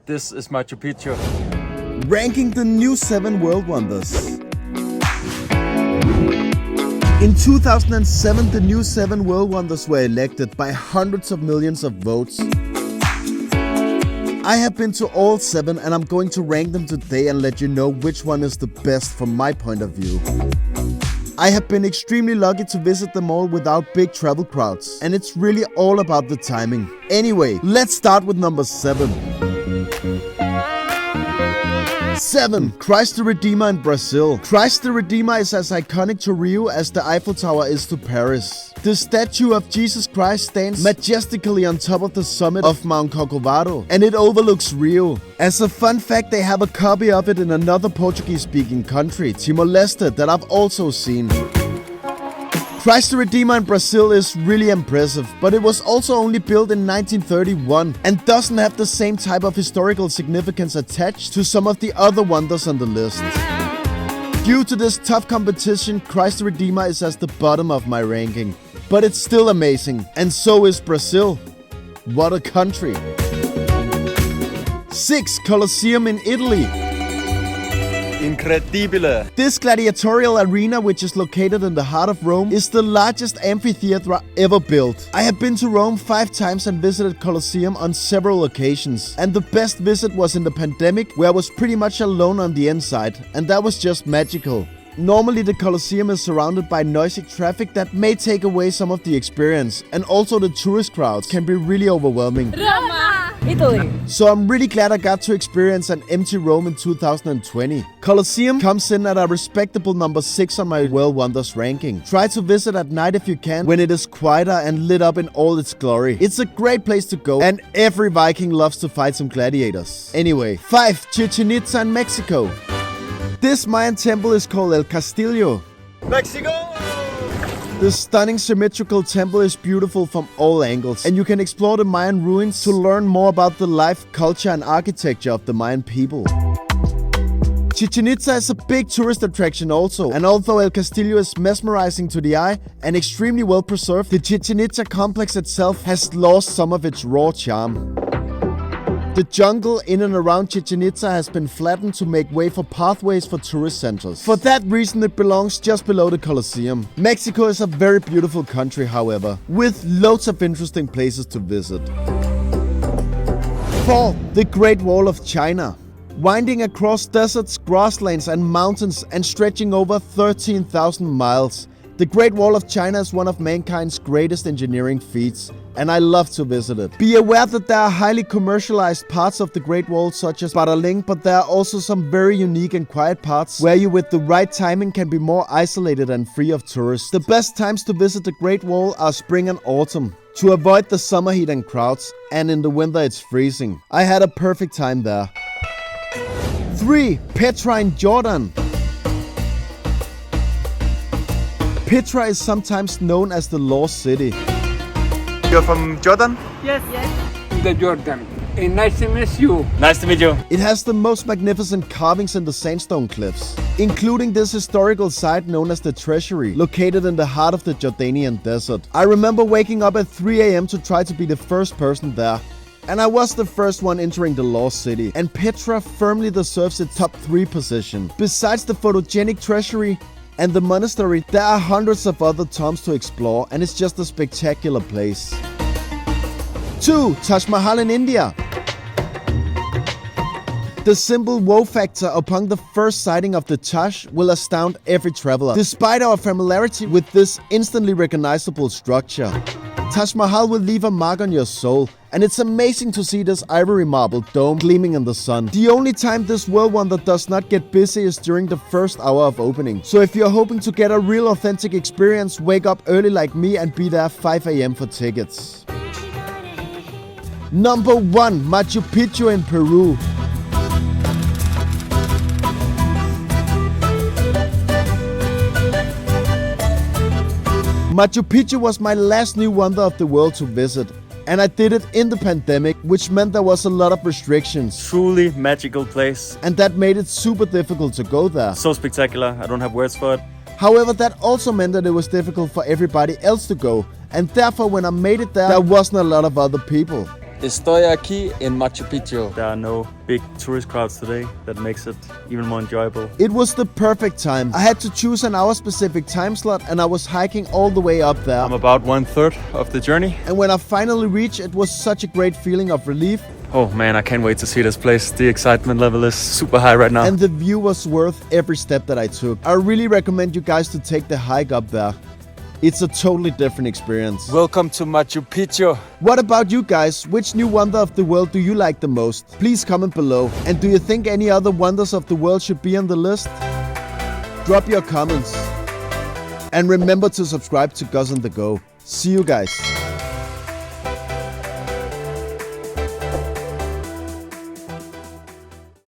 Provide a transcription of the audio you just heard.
This is Machu Picchu. Ranking the new 7 world wonders. In 2007, the new 7 world wonders were elected by hundreds of millions of votes. I have been to all 7 and I'm going to rank them today and let you know which one is the best from my point of view. I have been extremely lucky to visit them all without big travel crowds, and it's really all about the timing. Anyway, let's start with number 7. 7. Christ the Redeemer in Brazil. Christ the Redeemer is as iconic to Rio as the Eiffel Tower is to Paris. The statue of Jesus Christ stands majestically on top of the summit of Mount Corcovado, and it overlooks Rio. As a fun fact, they have a copy of it in another Portuguese-speaking country, Timor-Leste, that I've also seen. Christ the Redeemer in Brazil is really impressive, but it was also only built in 1931 and doesn't have the same type of historical significance attached to some of the other wonders on the list. Due to this tough competition, Christ the Redeemer is at the bottom of my ranking. But it's still amazing, and so is Brazil. What a country! 6. Colosseum in Italy. Incredibile. This gladiatorial arena, which is located in the heart of Rome, is the largest amphitheater ever built. I have been to Rome 5 times and visited Colosseum on several occasions. And the best visit was in the pandemic, where I was pretty much alone on the inside. And that was just magical. Normally the Colosseum is surrounded by noisy traffic that may take away some of the experience. And also the tourist crowds can be really overwhelming. Roma, Italy. So I'm really glad I got to experience an empty Rome in 2020. Colosseum comes in at a respectable number 6 on my World Wonders ranking. Try to visit at night if you can, when it is quieter and lit up in all its glory. It's a great place to go, and every Viking loves to fight some gladiators. Anyway, 5. Chichen Itza in Mexico. This Mayan temple is called El Castillo. Mexico! The stunning symmetrical temple is beautiful from all angles, and you can explore the Mayan ruins to learn more about the life, culture and architecture of the Mayan people. Chichen Itza is a big tourist attraction also, and although El Castillo is mesmerizing to the eye and extremely well preserved, the Chichen Itza complex itself has lost some of its raw charm. The jungle in and around Chichen Itza has been flattened to make way for pathways for tourist centers. For that reason, it belongs just below the Colosseum. Mexico is a very beautiful country, however, with loads of interesting places to visit. 4. The Great Wall of China. Winding across deserts, grasslands and mountains and stretching over 13,000 miles. The Great Wall of China is one of mankind's greatest engineering feats, and I love to visit it. Be aware that there are highly commercialized parts of the Great Wall such as Badaling, but there are also some very unique and quiet parts where you with the right timing can be more isolated and free of tourists. The best times to visit the Great Wall are spring and autumn, to avoid the summer heat and crowds, and in the winter it's freezing. I had a perfect time there. 3. Petra in Jordan. Petra is sometimes known as the Lost City. You're from Jordan? Yes. The Jordan. Nice to meet you. Nice to meet you. It has the most magnificent carvings in the sandstone cliffs, including this historical site known as the Treasury, located in the heart of the Jordanian desert. I remember waking up at 3 a.m. to try to be the first person there. And I was the first one entering the Lost City, and Petra firmly deserves its top 3 position. Besides the photogenic Treasury and the monastery, there are hundreds of other tombs to explore, and it's just a spectacular place. 2. Taj Mahal in India. The simple wow factor upon the first sighting of the Taj will astound every traveler, despite our familiarity with this instantly recognizable structure. Taj Mahal will leave a mark on your soul, and it's amazing to see this ivory marble dome gleaming in the sun. The only time this world wonder does not get busy is during the first hour of opening. So if you're hoping to get a real authentic experience, wake up early like me and be there 5 a.m. for tickets. Number 1. Machu Picchu in Peru. Machu Picchu was my last new wonder of the world to visit, and I did it in the pandemic, which meant there was a lot of restrictions. Truly magical place. And that made it super difficult to go there. So spectacular, I don't have words for it. However, that also meant that it was difficult for everybody else to go, and therefore when I made it there wasn't a lot of other people. Estoy aquí en Machu Picchu. There are no big tourist crowds today. That makes it even more enjoyable. It was the perfect time. I had to choose an hour-specific time slot, and I was hiking all the way up there. I'm about 1/3 of the journey. And when I finally reached, it was such a great feeling of relief. Oh man, I can't wait to see this place. The excitement level is super high right now. And the view was worth every step that I took. I really recommend you guys to take the hike up there. It's a totally different experience. Welcome to Machu Picchu. What about you guys? Which new wonder of the world do you like the most? Please comment below. And do you think any other wonders of the world should be on the list? Drop your comments. And remember to subscribe to Gus on the Go. See you guys.